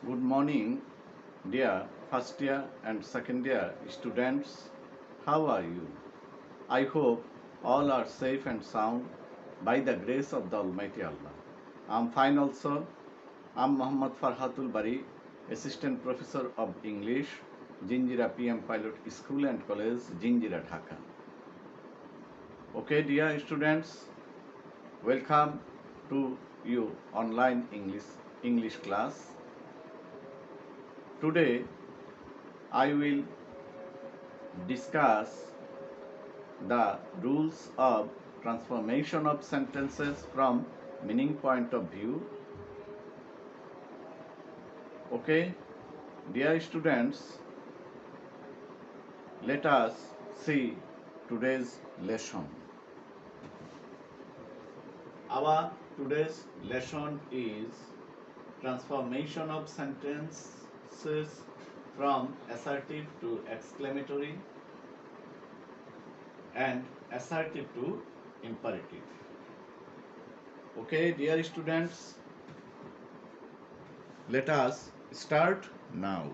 Good morning, dear first year and second year students. How are you? I hope all are safe and sound by the grace of the Almighty Allah. I'm fine also. I'm Muhammad Farhatul Bari, Assistant Professor of English, Jinjira PM Pilot School and College, Jinjira, Dhaka. Okay, dear students, welcome to you online English class. Today I will discuss the rules of transformation of sentences from meaning point of view. Okay, dear students, let us see today's lesson. Our today's lesson is transformation of sentences from assertive to exclamatory and assertive to imperative. Okay, dear students, let us start now.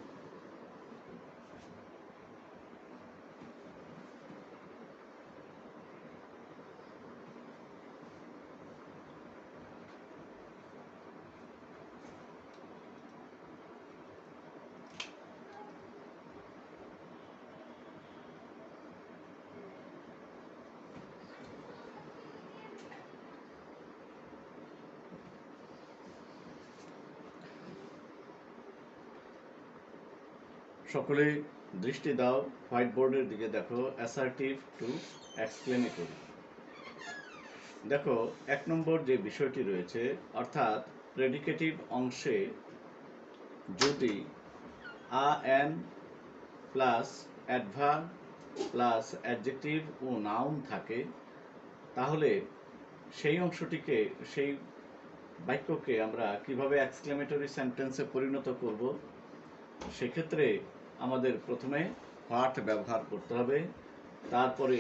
সকলে দৃষ্টি দাও, white বোর্ডের দিকে দেখো। Assertive two exclamatory. দেখো, 1 নম্বর যে বিষয়টি রয়েছে, অর্থাৎ প্রেডিকেটিভ অংশে যদি an plus adverb plus adjective ও নাউন থাকে, তাহলে সেই অংশটিকে, সেই বাক্যকে আমরা কিভাবে এক্সক্লেমেটরি সেন্টেন্সে পরিণত করব, সেক্ষেত্রে আমাদের প্রথমে হোয়াট ব্যবহার করতে হবে। তারপরে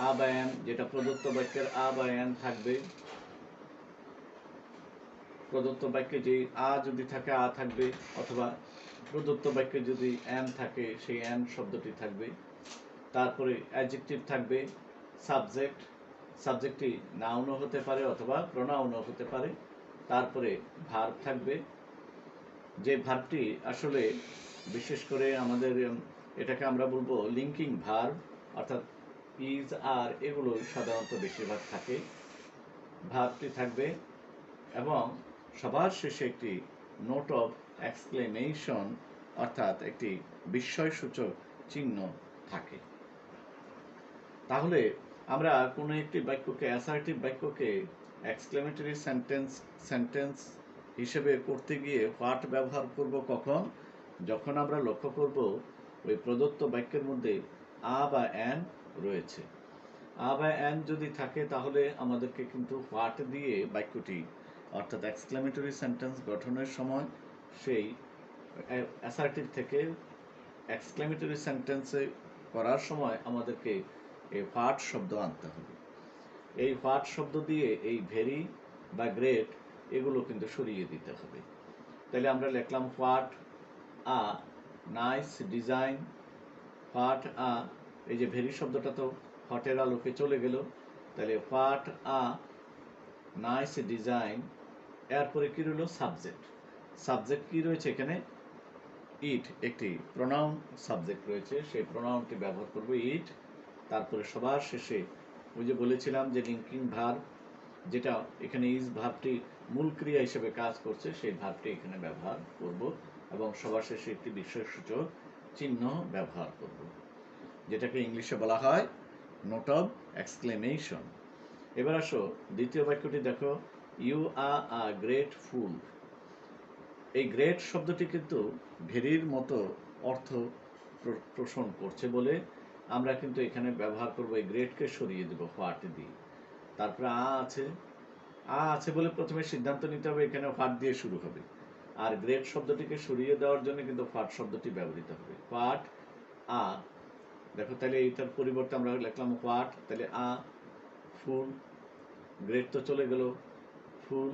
আ বা অ্যান, যেটা প্রদত্ত বাক্যের আ বা অ্যান থাকবে। প্রদত্ত বাক্যে যে আ যদি থাকে আ থাকবে, অথবা প্রদত্ত বাক্যে যদি অ্যান থাকে সেই অ্যান শব্দটি থাকবে। তারপরে অ্যাডজেক্টিভ থাকবে, সাবজেক্ট, সাবজেক্টটি নাউনও হতে পারে অথবা প্রোনাউনও হতে পারে। তারপরে ভার্ব থাকবে, যে ভার্বটি আসলে বিশেষ করে আমাদের এটাকে আমরা বলবো লিঙ্কিং ভার্ব, অর্থাৎ ইজ আর এগুলো সাধারণত বেশিরভাগ থাকে। ভার্বটি থাকবে এবং সবার শেষে একটি নোট অফ এক্সক্লেমেশন, অর্থাৎ একটি বিস্ময়সূচক চিহ্ন থাকে। তাহলে আমরা কোনো একটি বাক্যকে, অ্যাসার্টিভ বাক্যকে এক্সক্লেমেটরি সেন্টেন্স হিসেবে করতে গিয়ে হোয়াট ব্যবহার করব কখন? যখন আমরা লক্ষ্য করব ওই প্রদত্ত বাক্যের মধ্যে আ বা অ্যান রয়েছে। আ বা অ্যান যদি থাকে তাহলে আমাদেরকে কিন্তু হোয়াট দিয়ে বাক্যটি, অর্থাৎ এক্সক্লেমেটরি সেন্টেন্স গঠনের সময় সেই অ্যাসার্টিভ থেকে এক্সক্লেমেটরি সেন্টেন্সে করার সময় আমাদেরকে এই হোয়াট শব্দ আনতে হবে। এই হোয়াট শব্দ দিয়ে এই ভেরি বা গ্রেট এগুলো কিন্তু সরিয়ে দিতে হবে। তাহলে আমরা লিখলাম what a nice design. What a, এই যে ভেরি শব্দটা তো হটের আলোকে চলে গেল, তাহলে হোয়াট আ নাইস ডিজাইন। এরপরে কি রইল? সাবজেক্ট। সাবজেক্ট কি রয়েছে এখানে? ইট, একটি প্রোনাউন সাবজেক্ট রয়েছে, সেই প্রোনাউনটি ব্যবহার করব ইট। তারপরে সবার শেষে ওই যে বলেছিলাম যে লিঙ্কিং ভার্ব, যেটা এখানে ইজ ভার্বটি মূল ক্রিয়া হিসেবে কাজ করছে, সেই ভার্বটি এখানে ব্যবহার করব এবং সবার শেষে একটি বিস্ময়সূচক চিহ্ন ব্যবহার করব, যেটাকে ইংলিশে বলা হয় নোট অফ এক্সক্লেমেশন। এবার আসো দ্বিতীয় বাক্যটি দেখো, ইউ আর আ গ্রেট ফুল। এই গ্রেট শব্দটি কিন্তু ভেরির মতো অর্থ পোষণ করছে বলে আমরা কিন্তু এখানে ব্যবহার করব এই গ্রেটকে সরিয়ে দেব হোয়াট দিয়ে। তারপরে আ আছে বলে প্রথমে সিদ্ধান্ত নিতে হবে এখানে হোয়াট দিয়ে শুরু হবে, আর গ্রেট শব্দটিকে সরিয়ে দেওয়ার জন্য কিন্তু হোয়াট শব্দটি ব্যবহৃত হবে। হোয়াট আ, দেখো তাহলে এইটার পরিবর্তে আমরা লিখলাম হোয়াট, তাহলে আ ফুল, গ্রেট তো চলে গেল, ফুল।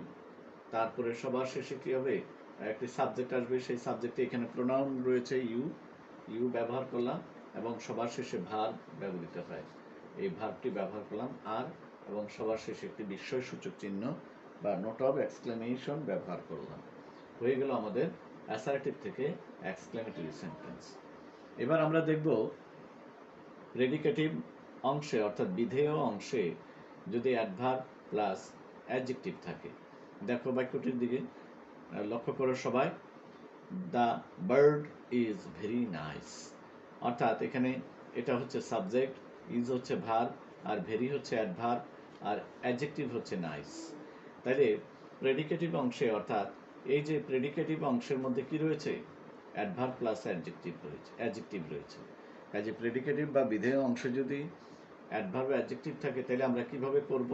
তারপরে সবার শেষে কি হবে? একটি সাবজেক্ট আসবে, সেই সাবজেক্টে এখানে প্রোনাউন রয়েছে ইউ ব্যবহার করলাম এবং সবার শেষে ভার্ব ব্যবহৃত হয়, এই ভার্বটি ব্যবহার করলাম আর, এবং সবার শেষে একটি বিস্ময়সূচক চিহ্ন বা নোট অফ এক্সক্লেমেশন ব্যবহার করলাম। হয়ে গেল আমাদের অ্যাসার্টিভ থেকে এক্সক্লেমেটরি সেন্টেন্স। এবার আমরা দেখব প্রেডিকেটিভ অংশে অর্থাৎ বিধেয় অংশে যদি অ্যাডভার্ব প্লাস অ্যাডজেক্টিভ থাকে। দেখো বাক্যটির দিকে লক্ষ্য করো সবাই। The bird is very nice, অর্থাৎ এখানে এটা হচ্ছে সাবজেক্ট, ইজ হচ্ছে ভার্ব, আর ভেরি হচ্ছে অ্যাডভার্ব, আর অ্যাডজেক্টিভ হচ্ছে নাইস। তাইলে প্রেডিকেটিভ অংশে অর্থাৎ এই যে প্রেডিকেটিভ অংশের মধ্যে কি রয়েছে, অ্যাডভার্ব প্লাস অ্যাডজেক্টিভ রয়েছে। কাজে প্রেডিকেটিভ বা বিধেয় অংশে যদি অ্যাডভার্ব অ্যাডজেক্টিভ থাকে তাহলে আমরা কিভাবে করব,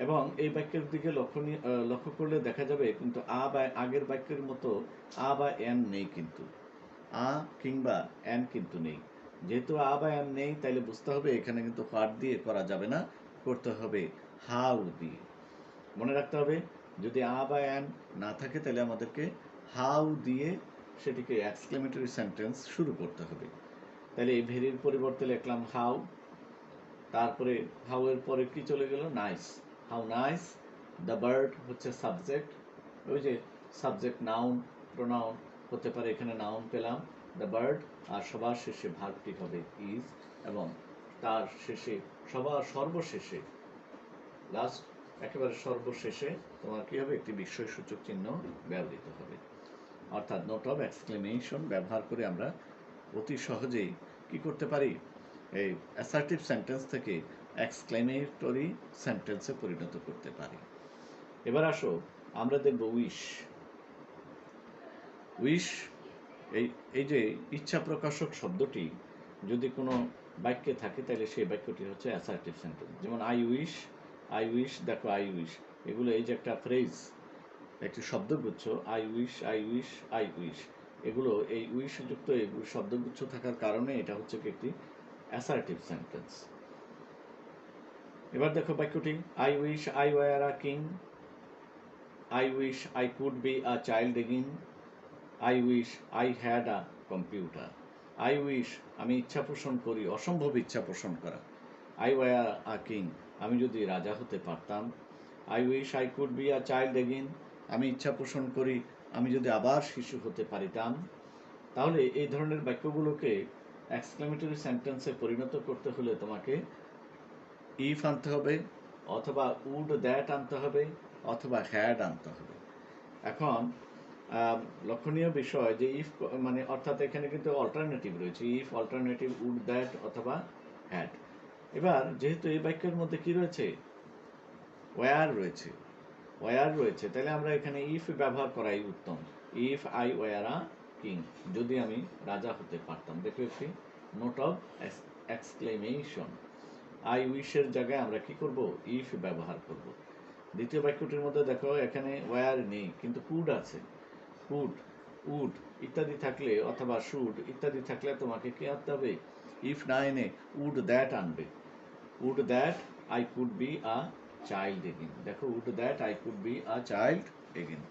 এবং এই বাক্যের দিকে লক্ষ্য করলে দেখা যাবে কিন্তু আ বা আগের বাক্যের মতো আ বা এন নেই, কিন্তু আ কিংবা এন কিন্তু নেই। যেহেতু আ বা এন নেই তাইলে বুঝতে হবে এখানে কিন্তু হোয়াট দিয়ে করা যাবে না, করতে হবে হাউ দিয়ে। মনে রাখতে হবে যদি আ বা এন না থাকে তাহলে আমাদেরকে হাউ দিয়ে সেটিকে এক্সক্লেমেটরি সেন্টেন্স শুরু করতে হবে। তাহলে এই ভেরির পরিবর্তে লিখলাম হাউ, তারপরে হাউ এর পরে কি চলে গেল, nice. How nice, the bird হচ্ছে সাবজেক্ট, ওই যে সাবজেক্ট নাউন প্রোনাউন হতে পারে, এখানে নাউন পেলাম দ্য বার্ড, আর সবার শেষে ভার্বটি হবে ইজ, এবং তার শেষে সর্বশেষে লাস্ট একেবারে সর্বশেষে তোমার কি হবে, একটি বিস্ময়সূচক চিহ্ন ব্যবহৃত হবে। অর্থাৎ নোট অফ এক্সক্লেমেশন ব্যবহার করে আমরা অতি সহজেই কি করতে পারি, এই অ্যাসার্টিভ সেন্টেন্স থেকে এক্সক্লেমেটরি সেন্টেন্সে পরিণত করতে পারি। এবার আসো আমরা দেখব উইশ। এই যে ইচ্ছা প্রকাশক শব্দটি যদি কোনো বাক্যে থাকে তাহলে সেই বাক্যটি হচ্ছে অ্যাসার্টিভ সেন্টেন্স। যেমন আই উইশ, দেখো আই উইশ, এগুলো এই যে একটা ফ্রেজ, একটি শব্দগুচ্ছ, আই উইশ, এগুলো এই উইশ যুক্ত শব্দগুচ্ছ থাকার কারণে এটা হচ্ছে একটি অ্যাসার্টিভ সেন্টেন্স। এবার দেখো বাক্যটি, I wish I were a king, I wish I could be a child again, I wish I had a computer. I wish আমি ইচ্ছা পোষণ করি, অসম্ভব ইচ্ছা পোষণ করা। আই ওয়্যার আ কিং আমি যদি রাজা হতে পারতাম। I wish I could be a child again আমি ইচ্ছা পোষণ করি আমি যদি আবার শিশু হতে পারিতাম। তাহলে এই ধরনের বাক্যগুলোকে এক্সক্লেমেটরি সেন্টেন্সে পরিণত করতে হলে তোমাকে ইফ আনতে হবে, অথবা উড দ্যাট আনতে হবে, অথবা হ্যাড আনতে হবে। এখন লক্ষণীয় বিষয় যে ইফ মানে অর্থাৎ এখানে কিন্তু অল্টারনেটিভ রয়েছে, ইফ অল্টারনেটিভ উড দ্যাট অথবা হ্যাড। এবার যেহেতু এই বাক্যের মধ্যে কি রয়েছে, ওয়্যার রয়েছে, তাহলে আমরা এখানে ইফ ব্যবহার করাই উত্তম। If I were a king, যদি আমি রাজা হতে পারতাম। দেখো একটি নোট অফ এক্সক্লেমেশন, আই উইশের জায়গায় আমরা কি করব, ইফ ব্যবহার করব। দ্বিতীয় বাক্যটির মধ্যে দেখো এখানে ওয়্যার নেই কিন্তু কুড আছে, কুড উড ইত্যাদি থাকলে অথবা শুড ইত্যাদি থাকলে তোমাকে কি আনতে হবে, ইফ না এনে উড দ্যাট আনবে। Would that I could be a child again, দেখো would that I could be a child again.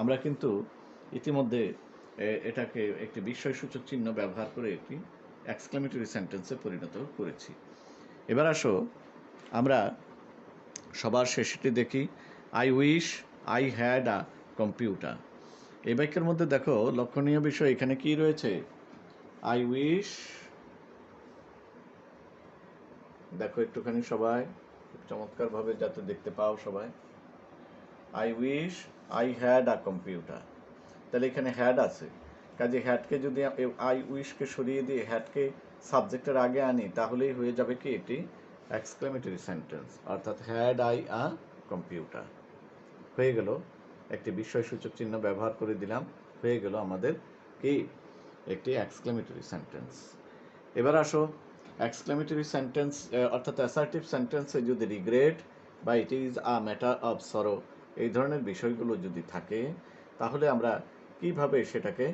আমরা কিন্তু ইতিমধ্যে এটাকে একটি বিস্ময়সূচক চিহ্ন ব্যবহার করে একটি এক্সক্লেমেটরি সেন্টেন্সে পরিণত করেছি। এবার আসো আমরা সবার শেষটি দেখি, I wish I had a computer. এই বাক্যের মধ্যে দেখো লক্ষণীয় বিষয় এখানে কি রয়েছে, আই উইশ, দেখো একটুখানি সবাই চমৎকারভাবে যাতে দেখতে পাও সবাই, I wish I had a computer. তাহলে এখানে হ্যাড আছে, কাজে হ্যাডকে যদি আই উইশকে সরিয়ে দিয়ে হ্যাডকে সাবজেক্টের আগে আনি তাহলেই হয়ে যাবে কি এটি এক্সক্লেমেটরি সেন্টেন্স, অর্থাৎ হ্যাড আই আ কম্পিউটার। হয়ে গেল, একটি বিস্ময়সূচক চিহ্ন ব্যবহার করে দিলাম, হয়ে গেল আমাদের কি একটি এক্সক্লেমেটরি সেন্টেন্স। এবার আসো এক্সক্লেমেটরি সেন্টেন্স অর্থাৎ অ্যাসার্টিভ সেন্টেন্সে যদি রিগ্রেট বা it is a matter of sorrow এই ধরনের বিষয়গুলো যদি থাকে তাহলে আমরা কিভাবে সেটাকে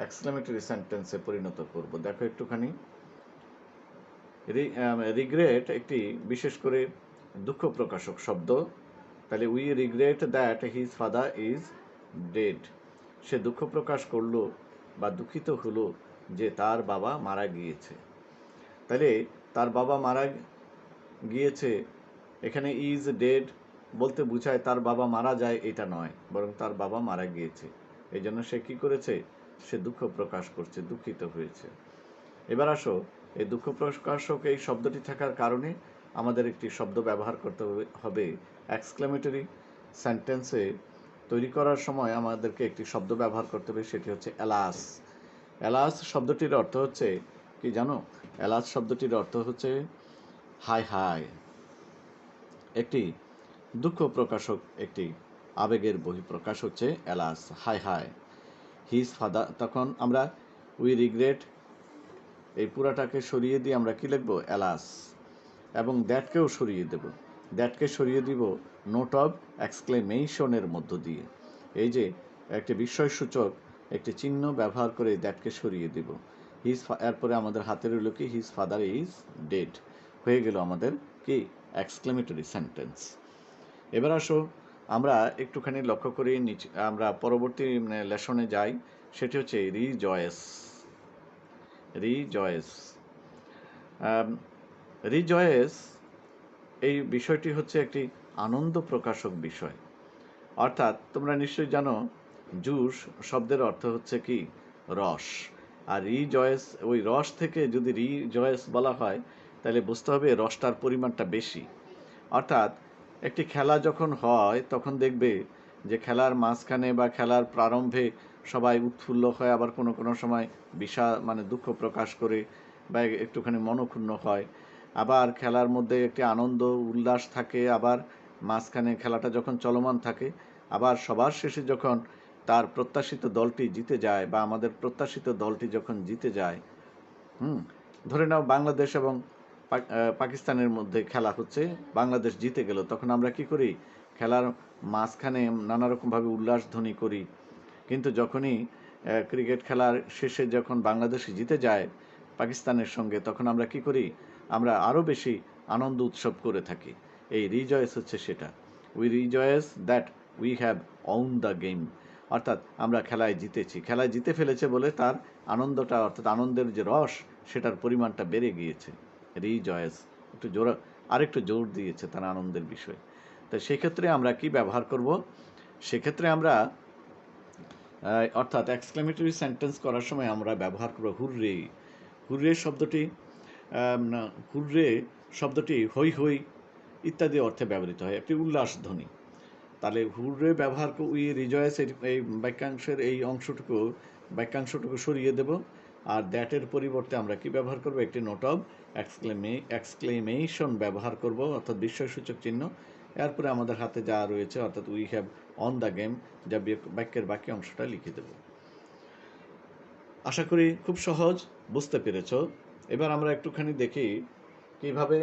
এক্সক্লেমেটরি সেন্টেন্সে পরিণত করব। দেখো একটুখানি, রিগ্রেট একটি বিশেষ করে দুঃখ প্রকাশক শব্দ। তাহলে we regret that his father is dead, সে দুঃখ প্রকাশ করলো বা দুঃখিত হলো যে তার বাবা মারা গিয়েছে। তাহলে তার বাবা মারা গিয়েছে, এখানে ইজ ডেড বলতে বোঝায় তার বাবা মারা যায় এটা নয়, বরং তার বাবা মারা গিয়েছে। এই জন্য সে কি করেছে? সে দুঃখ প্রকাশ করছে, দুঃখিত হয়েছে। এবার আসো, এই দুঃখ প্রকাশক এই শব্দটি থাকার কারণে আমাদের একটি শব্দ ব্যবহার করতে হবে। এক্সক্লেমেটরি সেন্টেন্সে তৈরি করার সময় আমাদেরকে একটি শব্দ ব্যবহার করতে হবে, সেটি হচ্ছে এলাস। এলাস শব্দটির অর্থ হচ্ছে কি জানো? এলাস শব্দটির অর্থ হচ্ছে হাই হাই। একটি দুঃখ প্রকাশক, একটি আবেগের বহিঃপ্রকাশ হচ্ছে alas, high high. His father, তখন আমরা উই রিগ্রেট এই পুরাটাকে সরিয়ে দিয়ে আমরা কি লিখবো? এলাস। এবং দ্যাটকেও সরিয়ে দেব, দ্যাটকে সরিয়ে দিব নোট অফ এক্সক্লেমেশনের মধ্য দিয়ে। এই যে একটি বিস্ময়সূচক একটি চিহ্ন ব্যবহার করে দ্যাটকে সরিয়ে দিব। হিজ, এরপরে আমাদের হাতে রইল কি? His father is dead. হয়ে গেল আমাদের কি? Exclamatory sentence. এবার আসো, আমরা একটুখানি লক্ষ্য করি, নিচে আমরা পরবর্তী লেসনে যাই, সেটি হচ্ছে রিজয়েস। রিজয়েস, রিজয়েস এই বিষয়টি হচ্ছে একটি আনন্দ প্রকাশক বিষয়। অর্থাৎ তোমরা নিশ্চয়ই জানো জুস শব্দের অর্থ হচ্ছে কি? রস। আর রিজয়েস, ওই রস থেকে যদি রিজয়েস বলা হয় তাহলে বুঝতে হবে রসটার পরিমাণটা বেশি। অর্থাৎ একটি খেলা যখন হয় তখন দেখবে যে খেলার মাঝখানে বা খেলার প্রারম্ভে সবাই উৎফুল্ল হয়, আবার কোনো কোনো সময় দুঃখ প্রকাশ করে বা একটুখানি মনক্ষুণ্ণ হয়। আবার খেলার মধ্যে একটি আনন্দ উল্লাস থাকে, আবার মাঝখানে খেলাটা যখন চলমান থাকে, আবার সবার শেষে যখন তার প্রত্যাশিত দলটি জিতে যায় বা আমাদের প্রত্যাশিত দলটি যখন জিতে যায়, ধরে নাও বাংলাদেশ এবং পাকিস্তানের মধ্যে খেলা হচ্ছে, বাংলাদেশ জিতে গেল, তখন আমরা কি করি? খেলার মাঝখানে নানা রকমভাবে উল্লাসধ্বনি করি। কিন্তু যখনই ক্রিকেট খেলার শেষে যখন বাংলাদেশ জিতে যায় পাকিস্তানের সঙ্গে, তখন আমরা কি করি? আমরা আরও বেশি আনন্দ উৎসব করে থাকি। এই রিজয়েস হচ্ছে সেটা। We rejoice that we have won the game. অর্থাৎ আমরা খেলায় জিতেছি, খেলায় জিতে ফেলেছে বলে তার আনন্দটা, অর্থাৎ আনন্দের যে রস, সেটার পরিমাণটা বেড়ে গিয়েছে। রিজয়েস একটু আরেকটু জোর দিয়েছে তার আনন্দের বিষয়। তো সেক্ষেত্রে আমরা কি ব্যবহার করব? সেক্ষেত্রে আমরা অর্থাৎ এক্সক্লেমেটরি সেন্টেন্স করার সময় আমরা ব্যবহার করব হুররে। হুররে শব্দটি হুররে শব্দটি হই হই ইত্যাদি অর্থে ব্যবহৃত হয়, একটি উল্লাস ধ্বনি। তাহলে হুররে ব্যবহার করে উই রিজয়েস এই বাক্যাংশের এই বাক্যাংশটুকু সরিয়ে দেব। আর দ্যাটের পরিবর্তে আমরা কি ব্যবহার করব? একটি নোট অফ এক্সক্লেমেশন ব্যবহার করব, অর্থাৎ বিস্ময়সূচক চিহ্ন। এরপরে আমাদের হাতে যা রয়েছে, অর্থাৎ we have on the game, যা বাক্যের বাকি অংশটা লিখে দেব। আশা করি খুব সহজ, বুঝতে পেরেছ। এবার আমরা একটুখানি দেখি কিভাবে,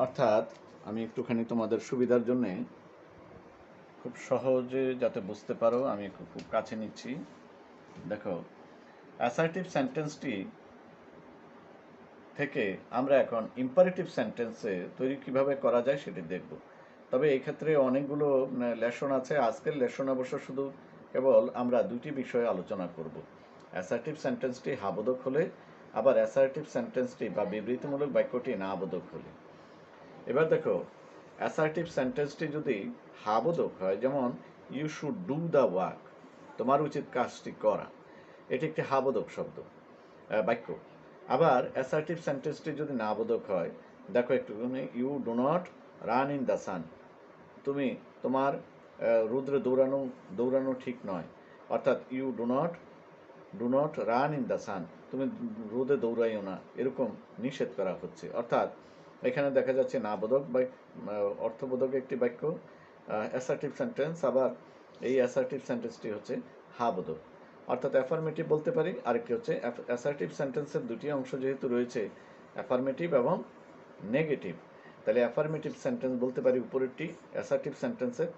অর্থাৎ আমি একটুখানি তোমাদের সুবিধার জন্যে খুব সহজে যাতে বুঝতে পারো আমি খুব কাছে নিচ্ছি। দেখো, অ্যাসার্টিভ সেন্টেন্সটি থেকে আমরা এখন ইম্পারেটিভ সেন্টেন্সে তৈরি কিভাবে করা যায় সেটি দেখব। তবে এই ক্ষেত্রে অনেকগুলো লেসন আছে। আজকের লেসন অবশ্য শুধু কেবল আমরা দুটি বিষয়ে আলোচনা করব। অ্যাসার্টিভ সেন্টেন্সটি হাবোধক হলে, আবার অ্যাসার্টিভ সেন্টেন্সটি বা বিবৃতিমূলক বাক্যটি না বোধক হলে। এবার দেখো, অ্যাসার্টিভ সেন্টেন্সটি যদি হাবোধক হয়, যেমন you should do the work, তোমার উচিত কাজটি করা, এটি একটি হাবোধক শব্দ বাক্য। আবার অ্যাসার্টিভ সেন্টেন্সটি যদি না বোধক হয়, দেখো একটুখানি, you do not run in the sun, তোমার রুদ্রে দৌড়ানো ঠিক নয়। অর্থাৎ you do not run in the sun, তুমি রোদে দৌড়াইও না, এরকম নিষেধ করা হচ্ছে। অর্থাৎ এখানে দেখা যাচ্ছে না বোধক বা অর্থবোধক একটি বাক্য, অ্যাসার্টিভ সেন্টেন্স। আবার এই অ্যাসার্টিভ সেন্টেন্সটি হচ্ছে হাবোধক, অর্থাৎ অ্যাফার্মেটিভ বলতে পারি। আরেকটি হচ্ছে অ্যাসার্টিভ সেন্টেন্সের দুটি অংশ যেহেতু রয়েছে, অ্যাফার্মেটিভ এবং নেগেটিভ, তাহলে অ্যাফার্মেটিভ সেন্টেন্স বলতে পারি উপরেরটি অ্যাসার্টিভ সেন্টেন্সের।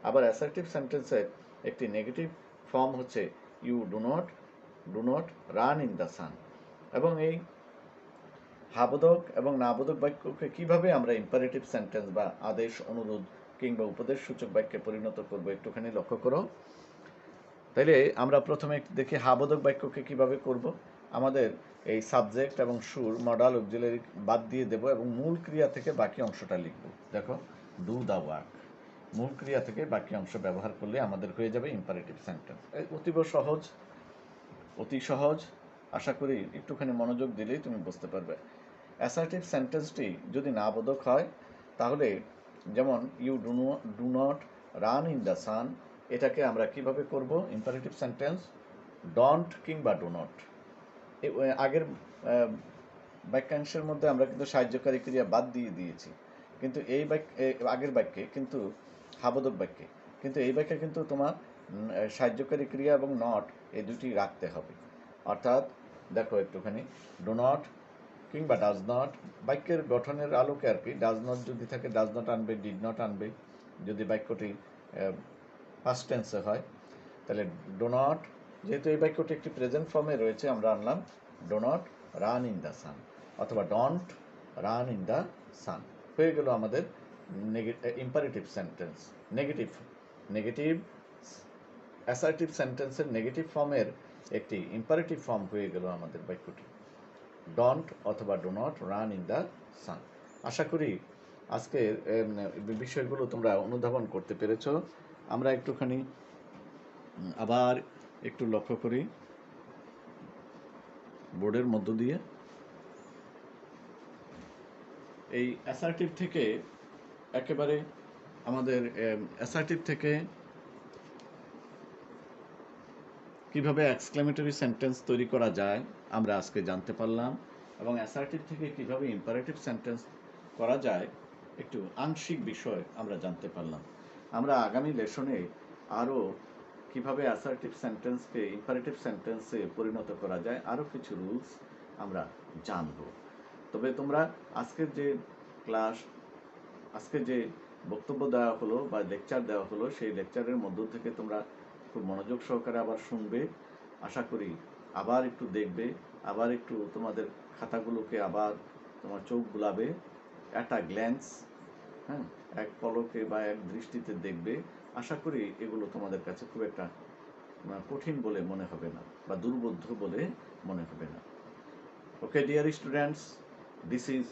আবার অ্যাসার্টিভ সেন্টেন্সের একটি নেগেটিভ ফর্ম হচ্ছে you do not run in the sun. এবং এই হাবোধক এবং নাবোধক বাক্যকে কিভাবে আমরা ইম্পারেটিভ সেন্টেন্স বা আদেশ, অনুরোধ কিংবা উপদেশ সূচক বাক্যে পরিণত করব, একটুখানি লক্ষ্য করো। তাইলে আমরা প্রথমে দেখি হাবোধক বাক্যকে কিভাবে করব। আমাদের এই সাবজেক্ট এবং সুর মডাল অক্সিলারি বাদ দিয়ে দেব এবং মূল ক্রিয়া থেকে বাকি অংশটা লিখব। দেখো, ডু দ্য ওয়ার্ক, মূল ক্রিয়া থেকে বাকি অংশ ব্যবহার করলে আমাদের হয়ে যাবে ইম্পারেটিভ সেন্টেন্স। অতীব সহজ, অতি সহজ। আশা করি একটুখানি মনোযোগ দিলেই তুমি বুঝতে পারবে। অ্যাসার্টিভ সেন্টেন্সটি যদি না বোধক হয় তাহলে, যেমন you do not run in the sun, এটাকে আমরা কিভাবে করব ইম্পারেটিভ সেন্টেন্স? ডন্ট কিংবা ডু নট। আগের বাক্যাংশের মধ্যে আমরা কিন্তু সাহায্যকারী ক্রিয়া বাদ দিয়ে দিয়েছি, কিন্তু এই আগের বাক্যে কিন্তু হাবোধক বাক্যে, কিন্তু এই বাক্যে কিন্তু তোমার সাহায্যকারী ক্রিয়া এবং নট এই দুটি রাখতে হবে। অর্থাৎ দেখো একটুখানি, ডু নট কিংবা ডাজ নট, বাক্যের গঠনের আলোকে আর কি। ডাজ নট যদি থাকে ডাজ নট আনবে, ডিড নট আনবে। যদি বাক্যটি পাস্ট টেন্সে হয় তাহলে ডো নট, যেহেতু এই বাক্যটি একটি প্রেজেন্ট ফর্মে রয়েছে, আমরা আনলাম do not run in the sun, অথবা don't run in the sun. হয়ে গেল আমাদের ইম্পারেটিভ সেন্টেন্স। নেগেটিভ অ্যাসার্টিভ সেন্টেন্সের নেগেটিভ ফর্মের একটি ইম্পারেটিভ ফর্ম হয়ে গেল আমাদের বাক্যটি, ডন্ট অথবা do not run in the sun. আশা করি আজকের বিষয়গুলো তোমরা অনুধাবন করতে পেরেছ। আমরা একটুখানি আবার একটু লক্ষ্য করি বোর্ডের মধ্য দিয়ে। এই অ্যাসার্টিভ থেকে একেবারে আমাদের অ্যাসার্টিভ থেকে কিভাবে এক্সক্লেমেটরি সেন্টেন্স তৈরি করা যায় আমরা আজকে জানতে পারলাম, এবং অ্যাসার্টিভ থেকে কিভাবে ইম্পারেটিভ সেন্টেন্স করা যায় একটু আংশিক বিষয় আমরা জানতে পারলাম। আমরা আগামী লেসনে আরও কিভাবে অ্যাসার্টিভ সেন্টেন্সকে ইম্পারেটিভ সেন্টেন্সে পরিণত করা যায় আরও কিছু রুলস আমরা জানব। তবে তোমরা আজকের যে ক্লাস, আজকে যে বক্তব্য দেওয়া হলো বা লেকচার দেওয়া হলো, সেই লেকচারের মধ্য থেকে তোমরা খুব মনোযোগ সহকারে আবার শুনবে। আশা করি আবার একটু দেখবে, আবার একটু তোমাদের খাতাগুলোকে আবার তোমার চোখ বুলাবে, একটা গ্ল্যান্স, হ্যাঁ, এক পলকে বা এক দৃষ্টিতে দেখবে। আশা করি এগুলো তোমাদের কাছে খুব একটা কঠিন বলে মনে হবে না বা দুর্বোধ্য বলে মনে হবে না। Okay dear students, this is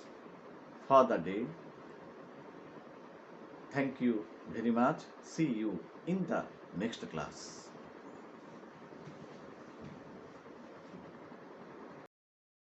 for the day. Thank you very much. See you in the next class.